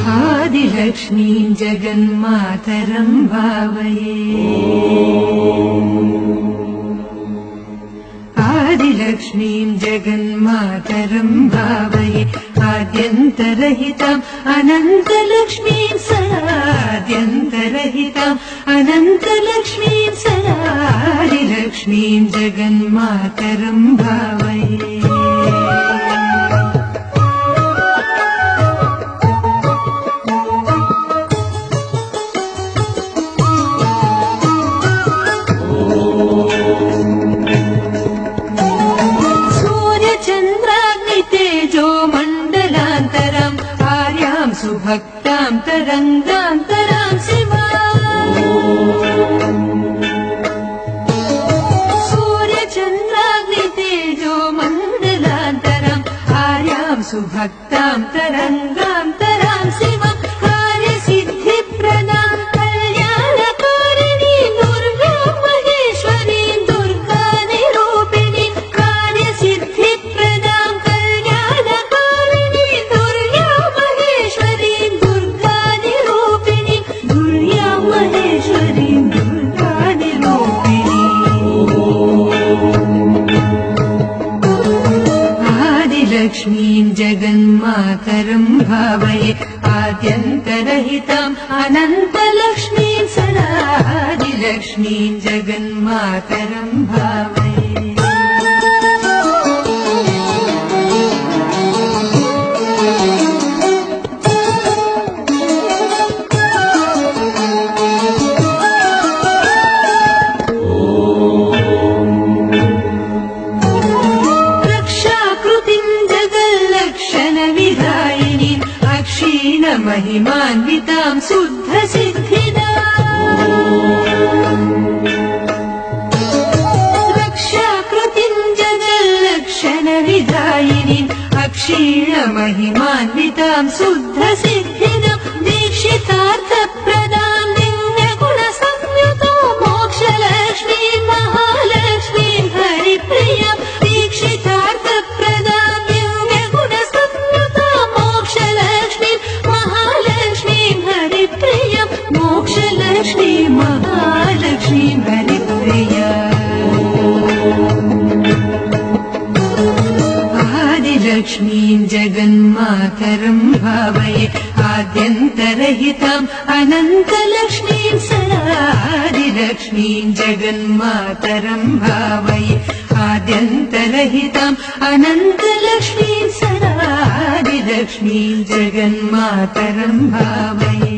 आदिलक्ष्मीं जगन्मातरं भावये आदिलक्ष्मीं जगन्मातरं भावये आद्यन्तरहिताम् अनन्तलक्ष्मीं सदाद्यन्तरहिताम् अनन्तलक्ष्मीं सदादिलक्ष्मीं जगन्मातरं भावये सुभक्तां तरङ्गान्तरां Shiva सूर्यचन्द्राग्नितेजो मण्डलान्तरम् आर्यां सुभक्तां तरङ्गान्तरां Shiva कार्यसिद्धिप्रदां कल्याणकारिणीं दुर्गां महेश्वरीं दुर्गानिरूपिणीं कार्यसिद्धिप्रदां कल्याणकारिणीं दुर्गां महेश्वरीं दुर्गानिरूपिणीं दुर्गां महेश्वरीं दुर्गानिरूपिणीम् आदिलक्ष्मीं जगन्मातरं भावये आद्यन्तरहिताम् अनन्तलक्ष्मीं सदादिलक्ष्मीं जगन्मातरं भावये महिमान्वितां शुद्धसिद्धिदां रक्षाकृतिं जगल्लक्षणविधायिनीम् अक्षीणमहिमान्वितां शुद्धसिद्धिदां दीक्षितार्थप्रदां दिव्यगुणसंयुतो मोक्षलक्ष्मीं महालक्ष्मीं हरिप्रियां दीक्षितार्थप्रदां दिव्यगुणसंयुतो मोक्षलक्ष्मीं Haripriya Mokshalakshmi Mahalakshmi Haripriya आदिलक्ष्मीं जगन्मातरं भावये आद्यन्तरहिताम् अनन्तलक्ष्मीं सदादिलक्ष्मीं जगन्मातरं भावये आद्यन्तरहिताम् अनन्तलक्ष्मीं सदादिलक्ष्मीं जगन्मातरं भावये